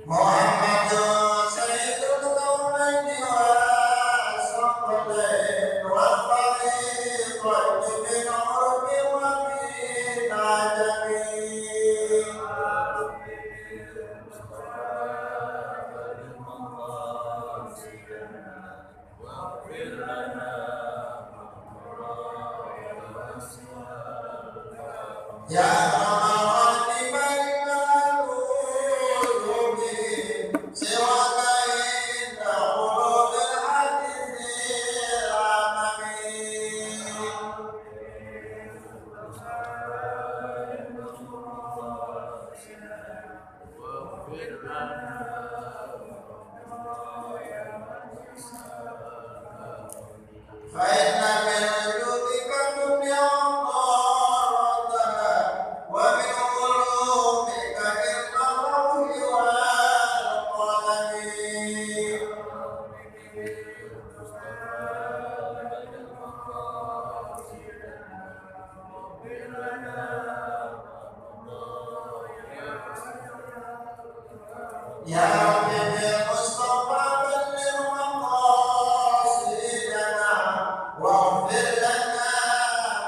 Muhammadun sayyidul kaunaini wa saqalain wal fariqati min urbi wa min ajami. Ya Rahman liman qulubi siwaka inda qulubil hadithil amami. Fa'inna min wujudika dunya qarratana wa min ulumika ilmal lawhi wal qalami. Ya Rabbi bil Mustafa balligh maqasidana waghfir lana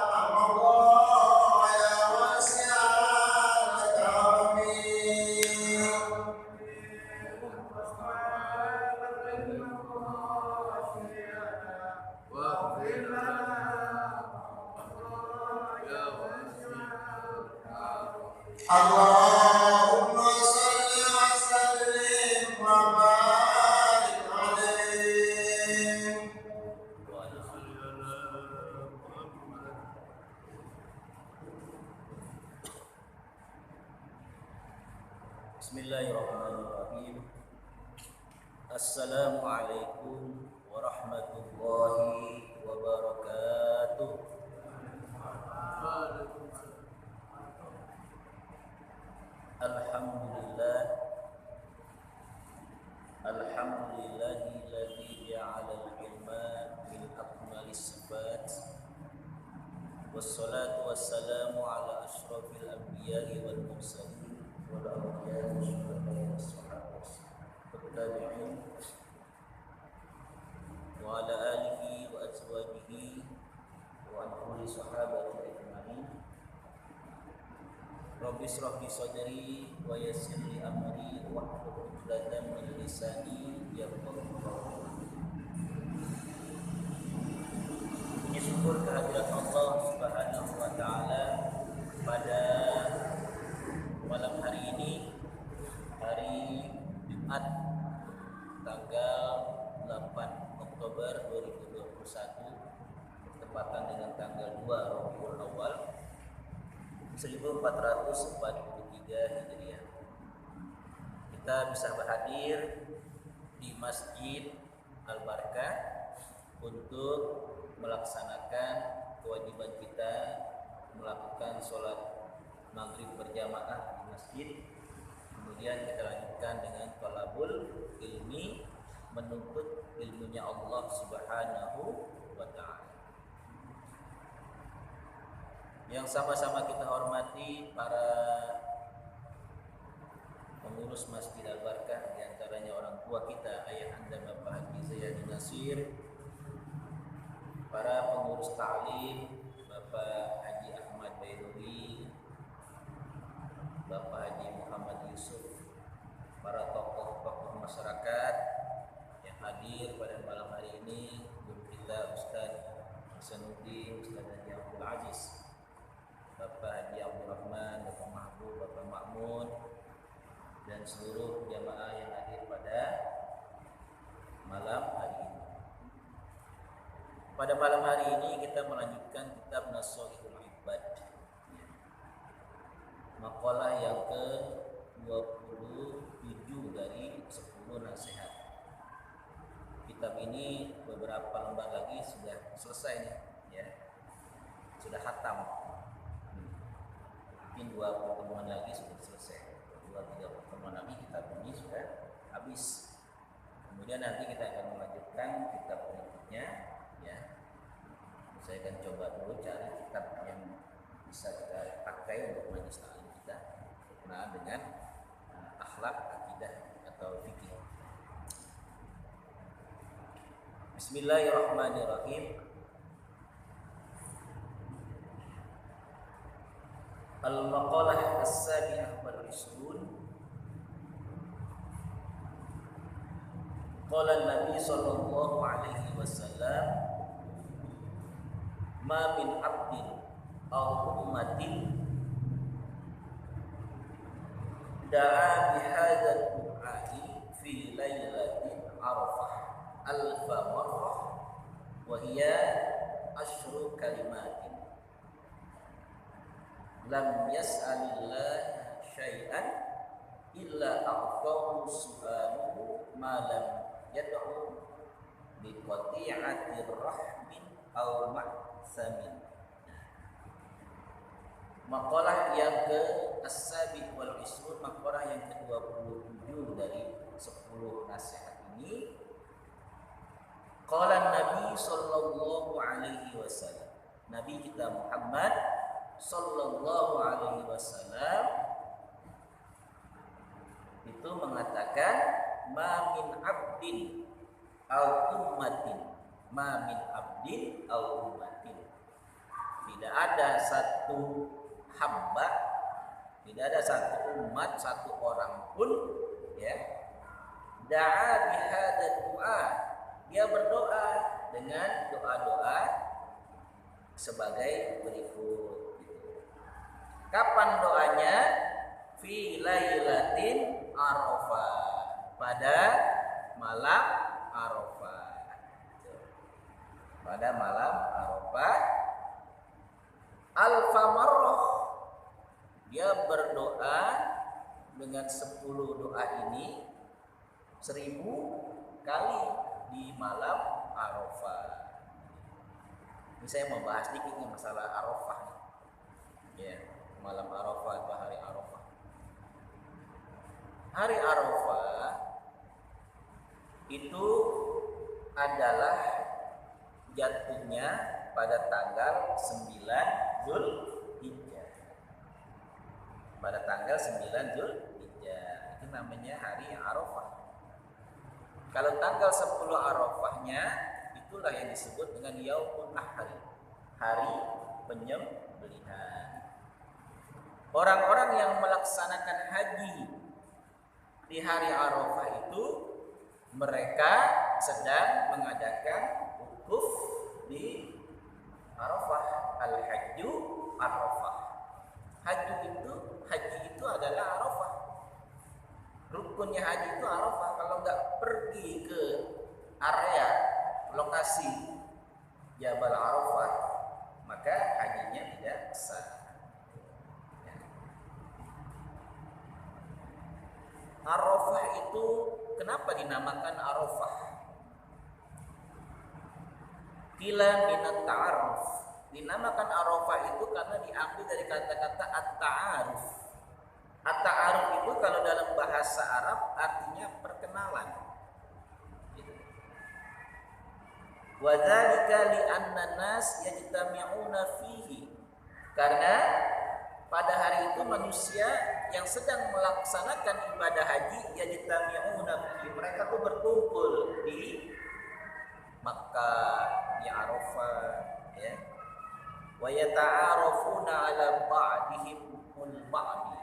ma madha ya wasi'al karami. Allahumma salli wa sallim wa barik alaihi. Bismillahirrahmanirrahim. Assalamualaikum warahmatullahi wabarakatuh. Alhamdulillah, alhamdulillahilladzi ja'ala al-ilma min akmalis sifat. Wassalatu wassalamu ala asyrafil anbiya'i wal mursalin wal awliya'i wasyuhada'i was-sahabati wat-tabi'in wa ala alihi wa azwajihi wa an kulli sahabati ajma'in. Rabbi shrah li sadri wa yassir li amri wahlul 'uqdatam min lisani yafqahu qawli. Puji syukur kehadirat Allah Subhanahu wa taala pada malam hari ini, hari Jumat tanggal 8 Oktober 2021 bertepatan dengan tanggal 2 Rabiul Awal 1443 Hijriah. Kita bisa berhadir di Masjid Al-Barkah untuk melaksanakan kewajiban kita melakukan sholat maghrib berjamaah di masjid. Kemudian kita lanjutkan dengan thalabul ilmi, menuntut ilmunya Allah Subhanahu wa ta'ala. Yang sama-sama kita hormati para pengurus Masjid Al-Barkah, di antaranya orang tua kita, ayah anda Bapak Haji Zayadi Nasir, para pengurus ta'lim, Bapak Haji Ahmad Bayruri, Bapak Haji Muhammad Yusuf, para tokoh-tokoh masyarakat yang hadir pada malam hari ini, guru kita Ustaz Hasanuddin, Ustaz Haji Abdul Aziz, Bapak Haji Abdul Rahman, Bapak Mahbub, Bapak Makmun, dan seluruh jamaah yang hadir pada malam hari ini. Pada malam hari ini kita melanjutkan kitab Nashaikhul Ibad, makalah yang ke-27 dari 10 nasihat. Kitab ini beberapa lembar lagi sudah selesai nih, ya. Sudah khatam. Mungkin 2 pertemuan lagi sudah selesai. 2-3 pertemuan lagi kitab ini sudah habis. Kemudian nanti kita akan melanjutkan kitab berikutnya, ya. Saya akan coba dulu cari kitab yang bisa kita pakai untuk majelis taklim kita berkenaan dengan akhlak, akidah atau fikih. Bismillahirrahmanirrahim. Al-maqalah as-sabi'ah wal 'ishrun. Qala Nabi sallallahu alaihi wasallam, ma min 'abdin aw ummatin da'a bihadzal du'a'i fi lailatin arafah alfa marrah wa hiya asyru kalimatin lam yas'alillah syai'an illa a'tahu su'aluhu ma lam yad'u bi qati'atir rahmin aw ma'samin. Makalah yang ke as-sabi wal 'ishrun, makalah yang ke-27 dari 10 nasihat ini. Qala Nabi sallallahu alaihi wasallam, Nabi kita Muhammad sallallahu alaihi wasallam itu mengatakan, ma min abdin au ummatin, ma min abdin au ummatin, tidak ada satu hamba, tidak ada satu umat, satu orang pun ya, da'a bihadza du'a, dia berdoa dengan doa-doa sebagai berikut. Kapan doanya? Fi lailatin arafah, pada malam Arafah. Pada malam Arafah, alfa marrah, dia berdoa dengan 10 doa ini 1000 kali di malam Arafah. Ini saya mau bahas dikit nih masalah Arafah. Ya, malam Arafah atau hari Arafah. Hari Arafah itu adalah jatuhnya pada tanggal 9 Zulhijjah. Pada tanggal 9 Zulhijjah. Itu namanya hari Arafah. Kalau tanggal 10 Arafahnya, itulah yang disebut dengan Yaumun Nahri, hari penyembelihan. Orang-orang yang melaksanakan haji di hari Arafah itu, mereka sedang mengadakan wukuf di Arafah. Al-hajju Arafah. Haji itu adalah Arafah. Rukunnya haji itu Arafah. Kalau nggak pergi ke area lokasi Jabal Arafah, maka hajinya tidak sah. Arafah itu kenapa dinamakan Arafah? Qila minat ta'aruf. Dinamakan Arafah itu karena diambil dari kata-kata at-ta'aruf. At-ta'aruf itu kalau dalam bahasa Arab artinya perkenalan. Wa dzalika li anna nas yajtami'una fihi. Karena pada hari itu manusia yang sedang melaksanakan ibadah haji yajtami'una fihi, mereka tuh berkumpul di Makkah, di Arafah, ya. Wa yata'arafuna 'ala ba'dihim al-ba'di.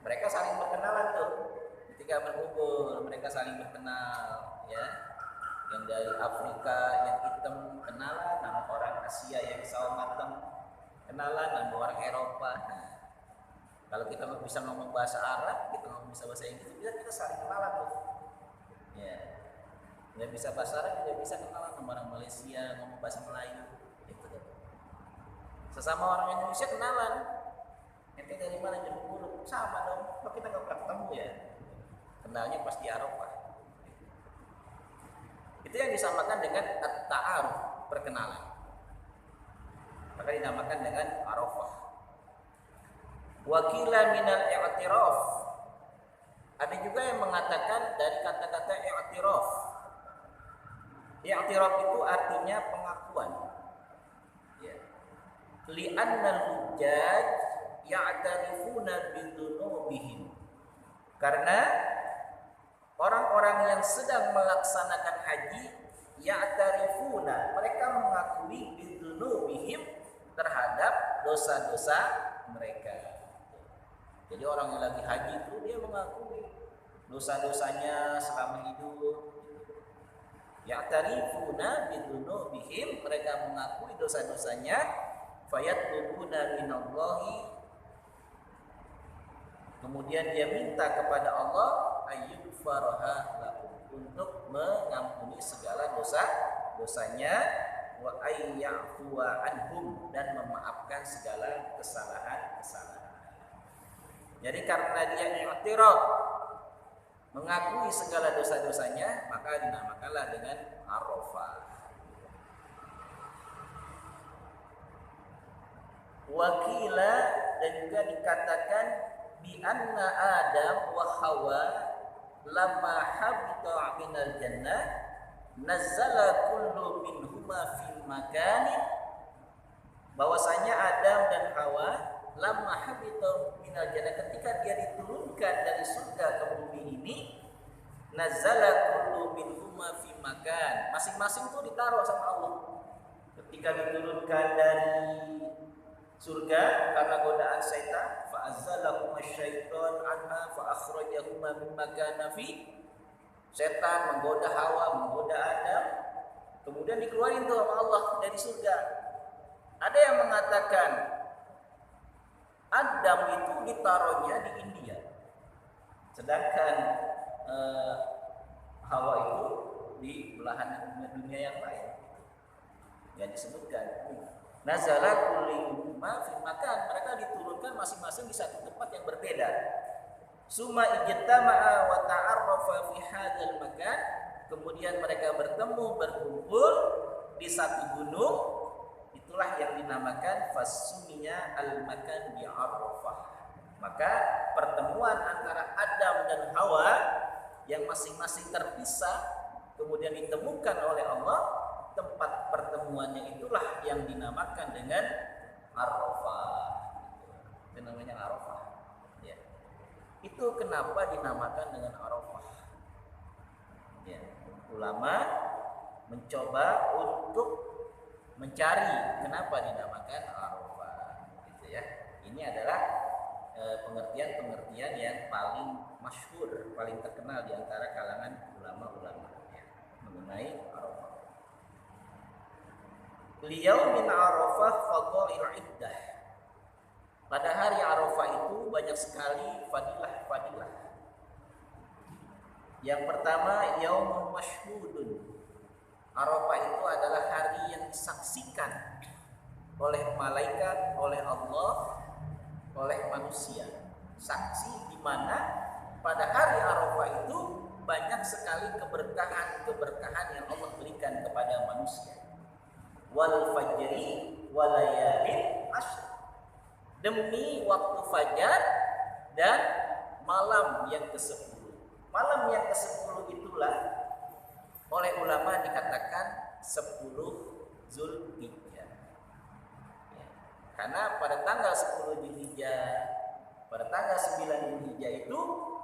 Mereka saling berkenalan tuh. Ketika berkumpul, mereka saling berkenal, ya. Yang dari Afrika yang hitam kenalan sama orang Asia yang sawo matang, kenalan sama orang Eropa. Nah, kalau kita bisa ngomong bahasa Arab, kita ngomong bisa bahasa Inggris, kita saling kenalan tuh. Ya. Nggak bisa bahasa Arab, tidak bisa kenalan sama orang Malaysia, ngomong bahasa Melayu, gitu kan. Sesama orang Indonesia kenalan. Ente dari mana? Jemput, sama dong. Kok kita nggak pernah ketemu ya? Kenalnya pas di Arafah. Itu yang disamakan dengan at-ta'aruf, perkenalan. Maka dinamakan dengan Arafah. Wakila minal i'tiraf. Ada juga yang mengatakan dari kata-kata i'tiraf. I'tiraf itu artinya pengakuan. Ya. Li'annal hujjaj ya'tarifuna bidunubihim. Karena orang-orang yang sedang melaksanakan haji ya'tarifuna, mereka mengakui bidzunubihim, terhadap dosa-dosa mereka. Jadi orang yang lagi haji itu dia mengakui dosa-dosanya selama hidup. Ya'tarifuna bidzunubihim, mereka mengakui dosa-dosanya, fayatlubuna minallahi, kemudian dia minta kepada Allah ayyughfaraha lahum, untuk mengampuni segala dosa-dosanya, wa ayyafuwa anhum, dan memaafkan segala kesalahan-kesalahan. Jadi karena dia i'tiraf, mengakui segala dosa-dosanya, maka dinamakanlah dengan Arafah. Wakila, dan juga dikatakan bi anna Adam wa Hawa lamma habita minal jannah nazzala kullu minhuma fil makanin, bahwasanya Adam dan Hawa lamma habita minal jannah, ketika dia diturunkan dari surga ke bumi ini, nazzala kullu minhuma fi makan, masing-masing itu ditaruh sama Allah. Ketika diturunkan dari surga karena godaan syaitan, fa azzalahuma syaitan anha fa akhrajahuma mimma kana fi, setan menggoda Hawa, menggoda Adam, kemudian dikeluarin tuh sama Allah dari surga. Ada yang mengatakan Adam itu ditaruhnya di India, sedangkan Hawa itu di belahan dunia yang lain. Yang disebutkan nazala kullu ma fi makan, mereka diturunkan masing-masing di satu tempat yang berbeda. Summa ijtama'a wa ta'arrafa fi hadzal makan, kemudian mereka bertemu, berkumpul di satu gunung, itulah yang dinamakan fasumiya al-makan bi Arafah. Maka pertemuan antara Adam dan Hawa yang masing-masing terpisah kemudian ditemukan oleh Allah, tempat pertemuannya itulah yang dinamakan dengan Arafah. Itu namanya Arafah. Ya. Itu kenapa dinamakan dengan Arafah. Ya. Ulama mencoba untuk mencari kenapa dinamakan Arafah. Gitu ya. Ini adalah pengertian-pengertian yang paling masyhur, paling terkenal di antara kalangan ulama-ulama ya, mengenai Arafah. Liyaumin Arafah fadhailul iddah. Pada hari Arafah itu banyak sekali fadilah-fadilah. Yang pertama, yaumun masyhudun. Arafah itu adalah hari yang disaksikan oleh malaikat, oleh Allah, oleh manusia. Saksi di mana pada hari Arafah itu banyak sekali keberkahan-keberkahan yang Allah berikan kepada manusia. Wal fajri walayalin ashr, demi waktu fajar dan malam yang ke-10. Malam yang ke-10 itulah oleh ulama dikatakan 10 Zulhijjah. Ya. Karena pada tanggal 10 Zulhijjah, pada tanggal 9 Zulhijjah itu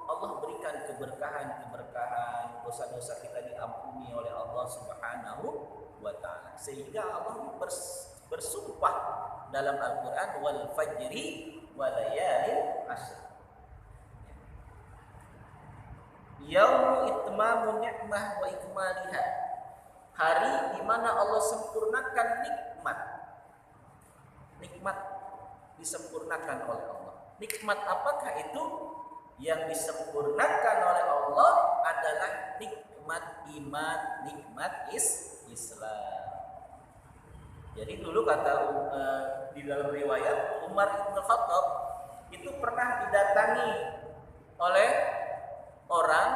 Allah berikan keberkahan-keberkahan, dosa-dosa kita diampuni oleh Allah Subhanahu wa ta'ala, sehingga Allah bersumpah dalam Al-Quran wal fajri walayalin ashr, yaum itmamu ni'mah wa ikmaliha, hari di mana Allah sempurnakan nikmat disempurnakan oleh Allah. Nikmat apakah itu? Yang disempurnakan oleh Allah adalah nikmat iman, nikmat Islam. Jadi dulu kata di dalam riwayat, Umar bin Khattab itu pernah didatangi oleh orang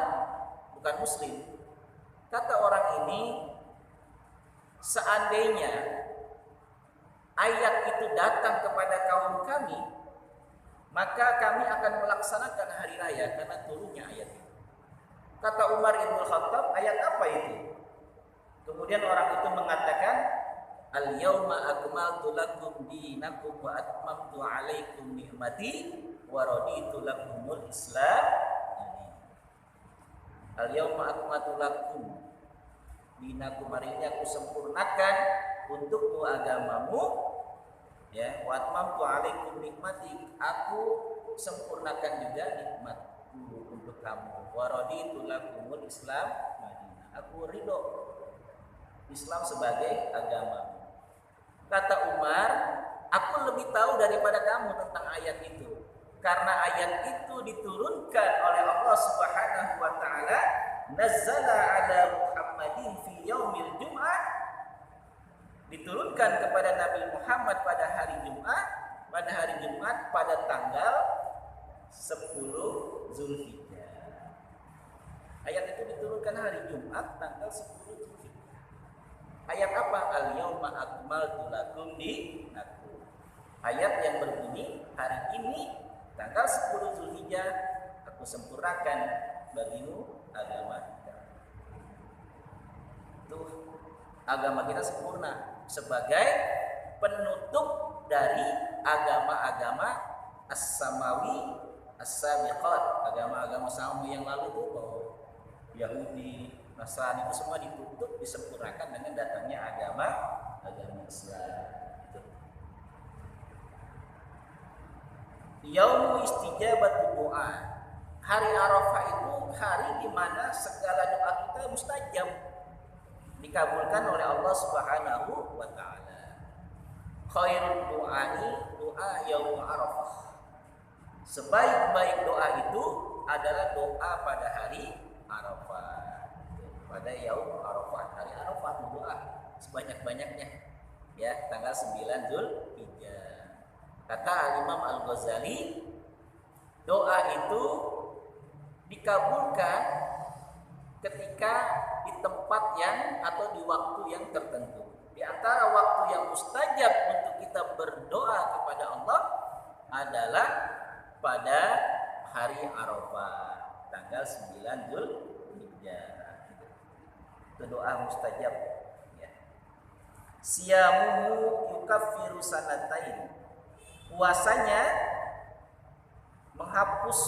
bukan muslim. Kata orang ini, seandainya ayat itu datang kepada kaum kami, maka kami akan melaksanakan hari raya karena turunnya ayat itu. Kata Umar bin Khattab, ayat apa itu? Kemudian orang itu mengatakan, al-yauma akmaltu lakum dinakum wa atmamtu alaikum ni'mati wa raditu lakumul Islam. Al-yauma akmaltu lakum dinakum, hari ini aku sempurnakan untukmu agamamu, ya, wa atmamtu alaikum nikmati, aku sempurnakan juga nikmatku untuk kamu, wa raditu lakumul Islam madinah, aku ridho Islam sebagai agama. Kata Umar, aku lebih tahu daripada kamu tentang ayat itu, karena ayat itu diturunkan oleh Allah Subhanahu wa taala, nazzala ala Muhammadin fi yaumil Jum'ah, diturunkan kepada Nabi Muhammad pada hari Jumat, pada tanggal 10 Zulhijjah. Ayat itu diturunkan hari Jumat tanggal 10 Zulhijjah. Ayat apa? Al-yauma akmaltu lakum dinakum. Ayat yang berbunyi, hari ini tanggal 10 Zulhijjah aku sempurnakan bagimu agama kita. Itu agama kita sempurna sebagai penutup dari agama-agama as-samawi as-sabiqat, agama-agama samawi yang lalu itu, bahwa Yahudi, Nasrani itu semua ditutup, disempurnakan dengan datangnya agama Islam. Yaumu istijabatu doa. Hari Arafah itu hari di mana segala doa kita mustajab, dikabulkan oleh Allah Subhanahu wa taala. Khairul du'ai doa yaum Arafah. Sebaik-baik doa itu adalah doa pada hari Arafah. Pada yaum Arafah, hari Arafah doa sebanyak-banyaknya, ya, tanggal 9 Zulhijjah. Kata Imam Al-Ghazali, doa itu dikabulkan ketika di tempat yang atau di waktu yang tertentu. Di antara waktu yang mustajab untuk kita berdoa kepada Allah adalah pada hari Arafah, tanggal 9 Zulhijjah. Itu doa mustajab, ya. Siyamuhu yukaffiru sanatain. Puasanya menghapus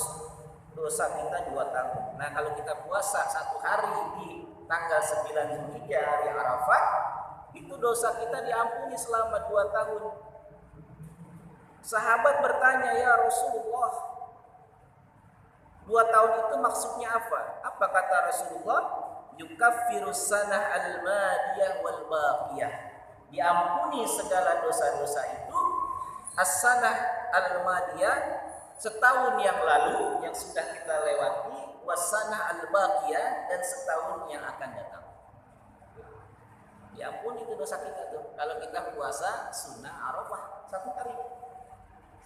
dosa kita 2 tahun. Nah, kalau kita puasa 1 hari di tanggal 9 Zulhijjah, hari Arafah, itu dosa kita diampuni selama 2 tahun. Sahabat bertanya, ya Rasulullah, 2 tahun itu maksudnya apa? Apa kata Rasulullah? Yukaffirus sanah al-madiyah wal baqiyah. Diampuni segala dosa-dosa itu, as-sanah al-madiyah, setahun yang lalu yang sudah kita lewati, wasanah al-baqiyah, dan setahun yang akan datang. Diampuni itu dosa kita tuh. Kalau kita puasa sunnah Arafah 1 hari,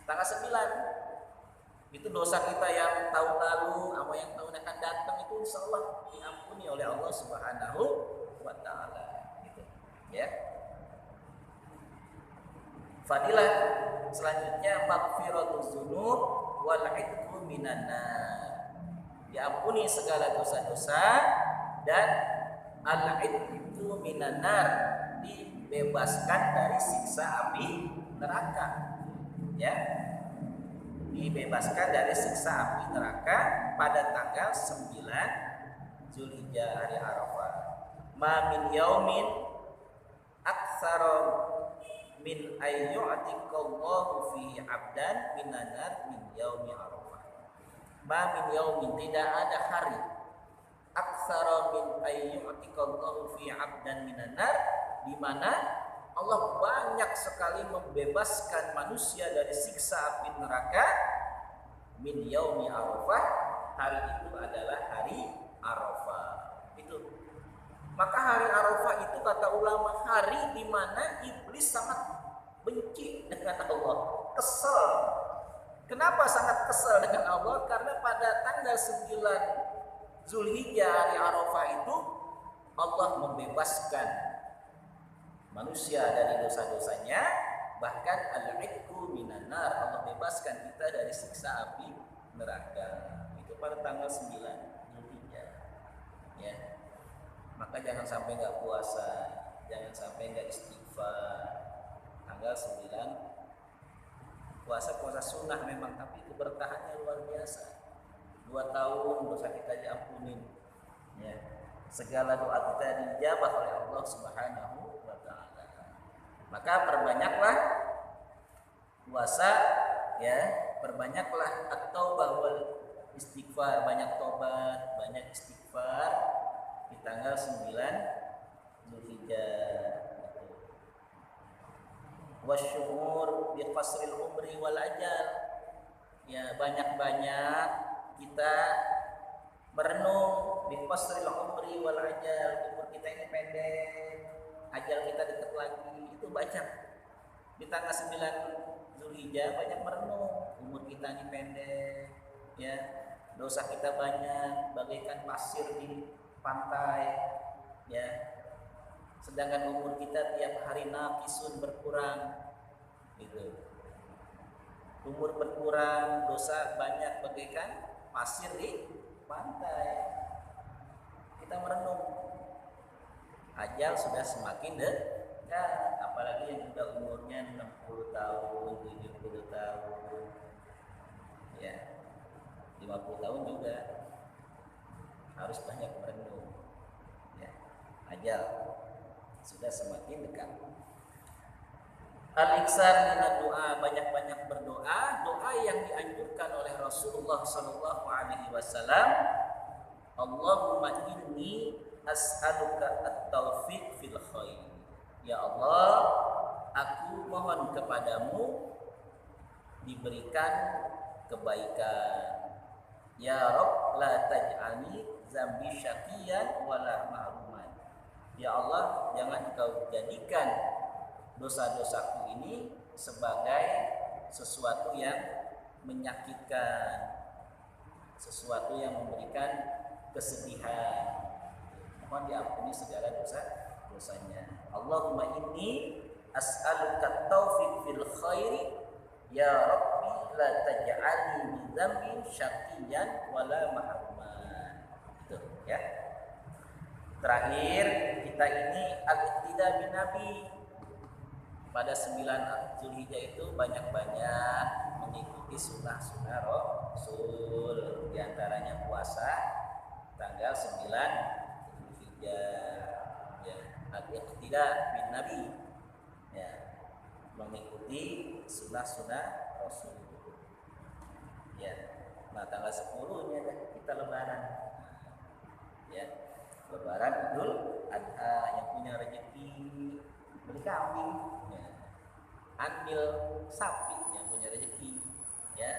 tanggal 9, itu dosa kita yang tahun lalu sama yang tahun akan datang itu insya Allah diampuni oleh Allah Subhanahu wa taala, gitu, ya. Fadilah selanjutnya maghfiratuz dzunub wal 'idqu minan nar. Diampuni segala dosa-dosa dan al-'idqu minan nar, dibebaskan dari siksa api neraka, ya. Dibebaskan dari siksa api neraka pada tanggal 9 Zulhijjah, hari Arafah. Ma min yaumin aktsara min ayyu'tiqallahu fi 'abdan minanar min yaumi Arafah. Ma min yaumin, tidak ada hari, aktsara min ayyu'tiqallahu fi 'abdan minanar, di mana Allah banyak sekali membebaskan manusia dari siksa api neraka, min yaumi Arafah, hari itu adalah hari Arafah. Itu. Maka hari Arafah itu kata ulama hari di mana iblis sangat benci dengan Allah, kesel. Kenapa sangat kesel dengan Allah? Karena pada tanggal 9 Zulhijjah, hari Arafah itu, Allah membebaskan manusia dari dosa-dosanya, bahkan al-'idqu minan nar, Allah bebaskan kita dari siksa api neraka. Itu pada tanggal 9 Zulhijjah, ya. Maka jangan sampai nggak puasa, jangan sampai nggak istighfar. Tanggal 9 puasa sunnah memang, tapi keberkahannya luar biasa. 2 tahun dosa kita diampunin. Ya. Segala doa kita dijawab oleh Allah Subhanahu wa taala. Maka perbanyaklah puasa, ya, perbanyaklah at-taubah wal istighfar, banyak tobat, banyak istighfar di tanggal 9 Zulhijjah. Wasyukur bi qasril umri wal ajal. Ya, banyak-banyak kita merenung bi qasril umri wal ajal. Umur kita ini pendek, ajal kita dekat lagi. Itu baca di tanggal 9 Zulhijjah, banyak merenung. Umur kita ini pendek, ya. Dosa kita banyak, bagaikan pasir di pantai, ya. Sedangkan umur kita tiap hari naqisun, berkurang, gitu. Umur berkurang, dosa banyak, bagaikan pasir di pantai. Kita merenung, ajal sudah semakin dekat, apalagi yang sudah umurnya 60 tahun, 70 tahun, ya, 50 tahun juga harus banyak merenung, ya. Ajal sudah semakin dekat. Al-iksar minad doa, banyak-banyak berdoa, doa yang dianjurkan oleh Rasulullah sallallahu alaihi wasallam. Allahumma inni as'aluka at-taufiq fil khair. Ya Allah, aku mohon kepadamu diberikan kebaikan. Ya Rabb, la taj'alni zambi syaqiyan wala mahruman. Ya Allah, jangan Engkau jadikan dosa-dosaku ini sebagai sesuatu yang menyakitkan, sesuatu yang memberikan kesedihan. Mohon diampuni segala dosa-dosanya. Allahumma inni as'aluka taufiq fil khairi ya Rabbi la taj'alni bi dzambin syaqiyan wala mahruman. Itu, ya. Terakhir, kita ini al-iqtida bin Nabi. Pada 9 Zulhijjah itu banyak-banyak mengikuti sunnah-sunnah Rasul. Di antaranya puasa tanggal 9 Zulhijjah. Ya, al-iqtida bin Nabi. Ya, mengikuti sunnah-sunnah Rasul. Ya. Nah, tanggal 10-nya kita lebaran. Ya. Lebaran Idul Adha, yang punya rezeki beli kambing, ya. Ambil sapi, yang punya rezeki, ya.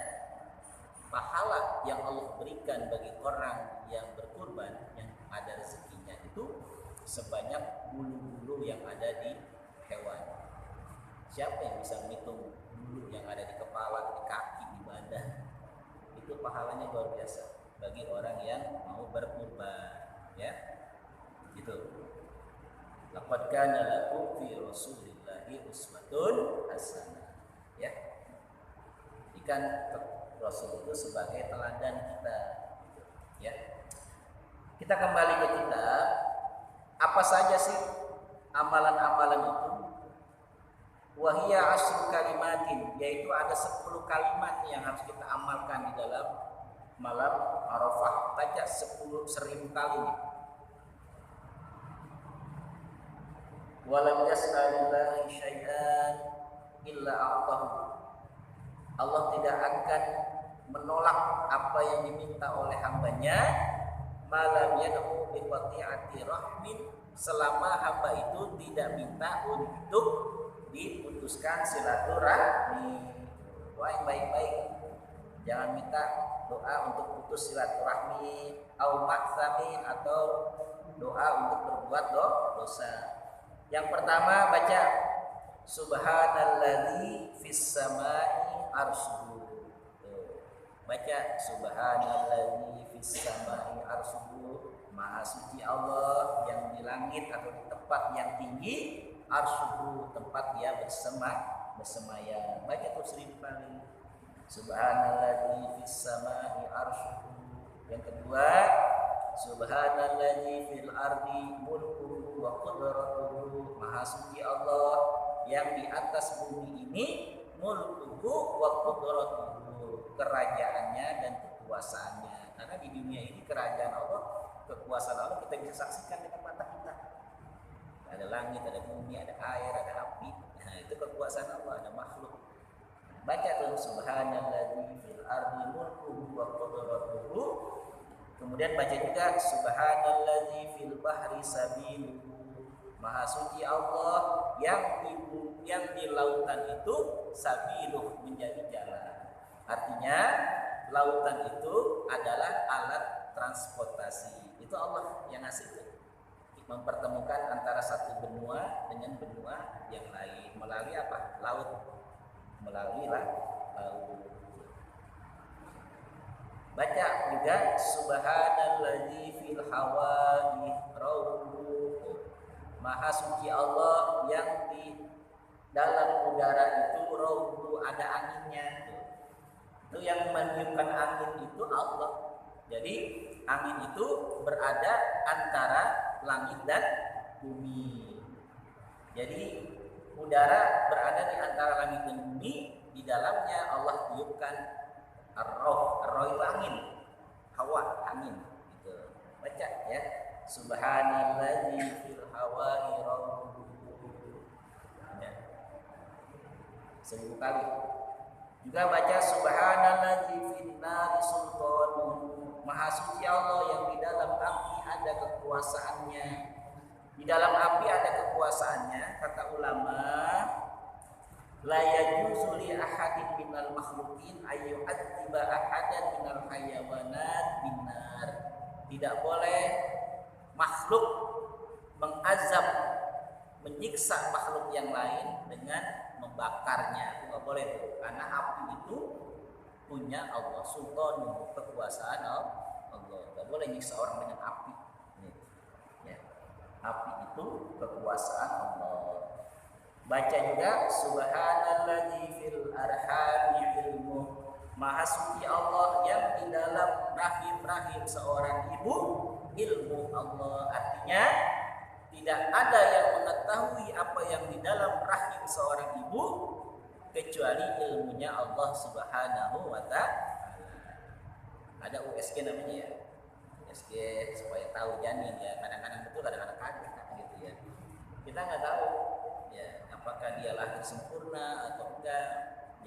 Pahala yang Allah berikan bagi orang yang berkurban, yang ada rezekinya itu sebanyak bulu-bulu yang ada di hewan. Siapa yang bisa menghitung bulu yang ada di kepala, di kaki, di badan? Itu pahalanya luar biasa bagi orang yang mau berkurban, ya. Gitu. Laqad kana lakum fi Rasulillahi uswatun hasanah. Ya. Ikan Rasul itu sebagai teladan kita. Ya. Kita kembali ke kitab. Apa saja sih amalan-amalan itu? Wahia asyru kalimatin, yaitu ada 10 kalimat yang harus kita amalkan di dalam malam Arafah. Baca 10.000 kali nih. Walam yas'alillahi syai'an illa a'tahu. Allah tidak akan menolak apa yang diminta oleh hambanya, malam yad'u bi qati'ati rahmin, selama hamba itu tidak minta untuk diputuskan silaturahmi. Doa yang baik-baik, jangan minta doa untuk putus silaturahmi, au maksamin, atau doa untuk berbuat dosa. Yang pertama baca subhanalladzi fis samai arshuhu. Baca subhanalladzi fis samai arshuhu, maha suci Allah yang di langit atau di tempat yang tinggi, arshuhu tempat dia bersemayam. Baca tuh 1000 kali. Subhanalladzi fis samai arshuhu. Yang kedua, subhanalladzi fil ardi mulkuhu wa qudratuhu, maha suci Allah yang di atas bumi ini, mulkuhu wa qudratuhu, kerajaannya dan kekuasaannya. Karena di dunia ini kerajaan Allah, kekuasaan kekuasaan Allah kita bisa saksikan dengan mata kita. Ada langit, ada bumi, ada air, ada api. Nah, itu kekuasaan Allah, ada makhluk. Baca tuh subhanalladzi fil ardi mulkuhu wa qudratuhu. Kemudian baca juga subhanalladzi fil bahri sabiluhu. Maha suci Allah yang di lautan itu sabiluh menjadi jalan. Artinya lautan itu adalah alat transportasi. Itu Allah yang ngasih itu. Mempertemukan antara satu benua dengan benua yang lain melalui apa? Laut. Melalui laut. Baca juga subhanalladzi fil hawa'i rauhu. Maha suci Allah yang di dalam udara itu rauhu, ada anginnya. Itu yang meniupkan angin itu Allah. Jadi angin itu berada antara langit dan bumi. Jadi udara berada di antara langit dan bumi, di dalamnya Allah tiupkan ar-rauh. Ar-rauh itu angin, hawa, angin. Gitu. Baca ya. Subhanalladzi fil hawa'i rauh. Ya. 1000 kali. Juga baca subhanalladzi fin nari sultanun. Maha suci Allah yang di dalam api ada kekuasaannya. Di dalam api ada kekuasaannya. Kata ulama, la yajuzu li ahadin minal makhluqin ayyu'adziba ahadan minal hayawanat binar. Tidak boleh makhluk mengazab, menyiksa makhluk yang lain dengan membakarnya. Itu nggak boleh tuh, karena api itu punya Allah, sultan, kekuasaan Allah. Nggak boleh nyiksa orang dengan api. Ya. Api itu kekuasaan Allah. Baca juga subhanalladzi fil arhami ilmu. Maha suci Allah yang di dalam rahim seorang ibu, ilmu Allah. Artinya tidak ada yang mengetahui apa yang di dalam rahim seorang ibu kecuali ilmunya Allah Subhanahu wa ta'ala. Ada USG namanya ya. USG supaya tahu janin ya. Kadang-kadang betul, kadang-kadang kagak gitu ya. Kita nggak tahu ya apakah dia lahir sempurna atau enggak,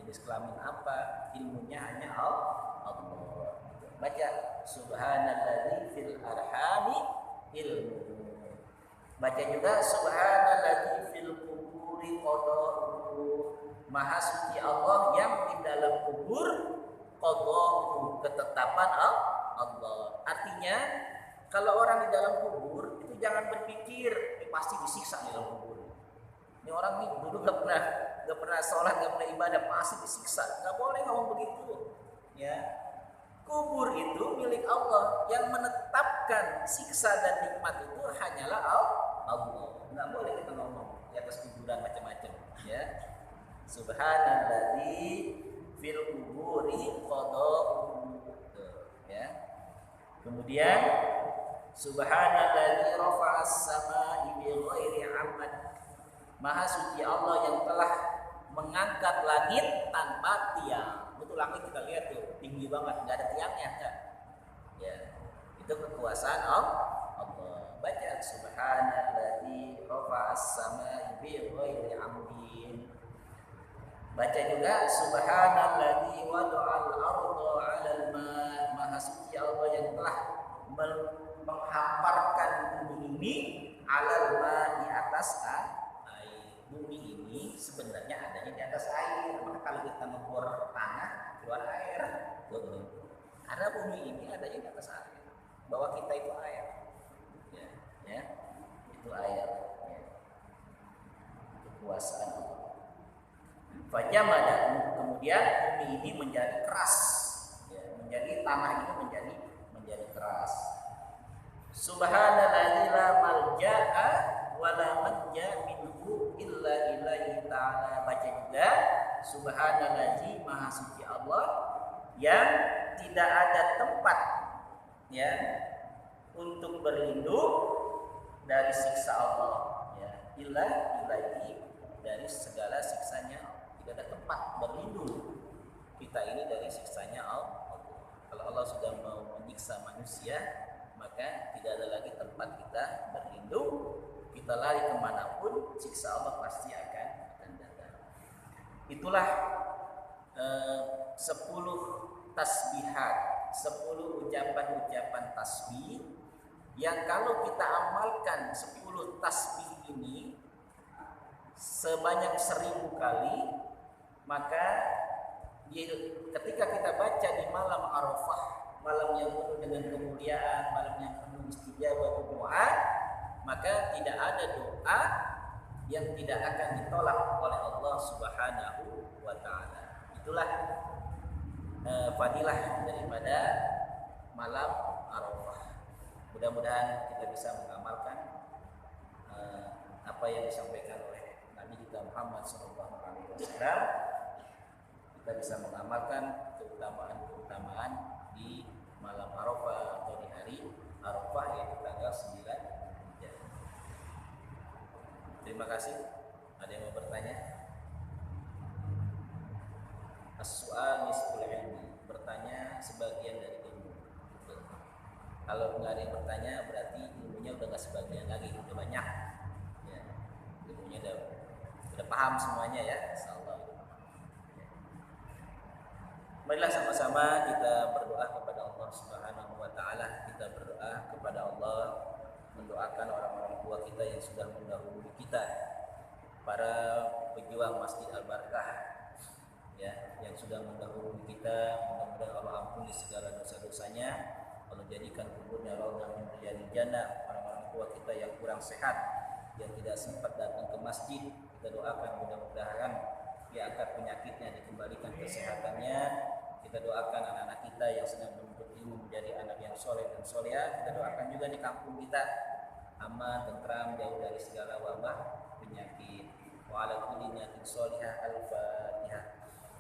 jenis kelamin apa, ilmunya hanya Allah. Baca subhanalladzi fil arhami ilmu. Baca juga subhanalladzi fil quburi qada'uhu. Maha suci Allah yang di dalam kubur qada'uhu, ketetapan Allah. Artinya kalau orang di dalam kubur itu jangan berpikir pasti disiksa di dalam kubur. Ini orang nih dulu gak pernah sholat, gak pernah ibadah, pasti disiksa. Gak boleh ngomong begitu. Ya, kubur itu milik Allah. Yang menetapkan siksa dan nikmat itu hanyalah Allah. Gak boleh kita ngomong di atas kuburan macam-macam. Ya, subhanalladzi fil kuburi qada'uhu. Ya. Kemudian subhanalladzi rafa'as samaa'i bighairi 'amad. Maha suci Allah yang telah mengangkat langit tanpa tiang. Itu langit kita lihat tuh tinggi banget, nggak ada tiangnya kan? Ya, itu kekuasaan Allah. Baca subhanalladzi rafa'as samaa'i bighairi 'amdin. Baca juga subhanalladzi wada'al arda 'alal ma'. Maha suci Allah yang telah menghamparkan bumi ini 'alal ma' di atas air. Bumi ini sebenarnya adanya di atas air. Maka kalau kita membor tanah keluar air. Karena bumi ini adanya di atas air. Bahwa kita itu air. Ya, itu air. Ya. Kekuasaan Allah. Fajamada, kemudian bumi ini menjadi keras, ya, menjadi tanah ini menjadi keras. Subhanalladzi la malja'a wa la manja minhu illa ilaihi ta'ala. Baca juga subhanalladzi, maha suci Allah yang tidak ada tempat ya untuk berlindung dari siksa Allah, ya, illa ilaihi, dari segala siksanya. Tidak ada tempat berlindung kita ini dari siksanya Allah. Kalau Allah sudah mau menyiksa manusia, maka tidak ada lagi tempat kita berlindung, kita lari kemanapun, siksa Allah pasti akan datang. Itulah 10 tasbihat, 10 ucapan-ucapan tasbih yang kalau kita amalkan 10 tasbih ini sebanyak 1000 kali, maka ketika kita baca di malam Arafah, malam yang penuh dengan kemuliaan, malam yang penuh istijabah doa, maka tidak ada doa yang tidak akan ditolak oleh Allah Subhanahu wa taala. Itulah fadilah daripada malam Arafah. Mudah-mudahan kita bisa mengamalkan apa yang disampaikan oleh Nabi kita Muhammad SAW. Kita bisa mengamalkan keutamaan di malam Arafah atau di hari Arafah, yaitu tanggal 9 Dzulhijjah. Terima kasih. Ada yang mau bertanya? As-su'al nisful ilmi, bertanya sebagian dari ilmu. Kalau nggak ada yang bertanya, berarti ilmunya udah nggak sebagian lagi, udah banyak. Ya, ilmunya udah paham semuanya ya, insyaallah. Marilah sama-sama kita berdoa kepada Allah Subhanahu wa taala. Kita berdoa kepada Allah, mendoakan orang-orang tua kita yang sudah mendahului kita, para pejuang Masjid Al-Barkah ya, yang sudah mendahului kita. Mudah-mudahan Allah ampuni segala dosa-dosanya, Allah jadikan kuburnya raudhah min riyadil jannah. Orang-orang tua kita yang kurang sehat, yang tidak sempat datang ke masjid, kita doakan mudah-mudahan diangkat penyakitnya, dikembalikan kesehatannya. Kita doakan anak-anak kita yang sedang menuntut ilmu menjadi anak yang soleh dan soleha. Kita doakan juga di kampung kita aman, tentram, jauh dari segala wabah penyakit. Wa ala kulli niyatin sholihah. Al-Fatihah.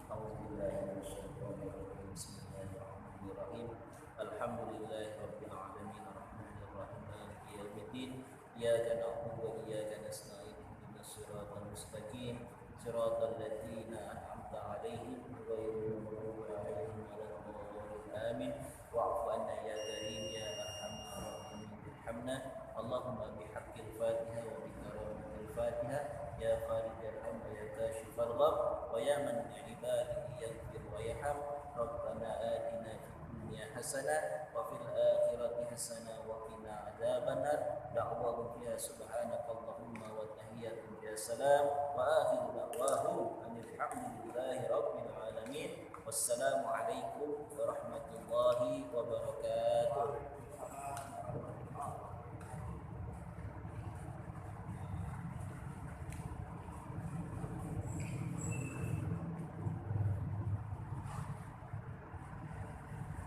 A'udzubillahi minasyaitonir rajim. Bismillahirrahmanirrahim. Alhamdulillahirabbil alamin. Arrahmanirrahim. Maliki yaumiddin. Iyyaka na'budu wa iyyaka nasta'in. Ihdinas siratal mustaqim. Siratal ladzina an'amta 'alaihim ghairil maghdubi 'alaihim waladdallin. Amin. Wa'fu 'anna ya karim ya arhamar rahimin. Hamna Allahumma bihaqqil Fatihah wa bi karamatil Fatihah ya kharijal ham wa ya kashifal gham wa ya man ibadihi yaghfir wa yarham. Rabbana atina fid dunya hasanah wa fil akhirati hasanah wa qina adzabannar. Da'wahum fiha subhanakallahumma wa tahiyyatuhum ya salam wa akhiru da'wahum alhamdulillahi rabbil alamin. Wassalamu alaikum warahmatullahi wabarakatuh.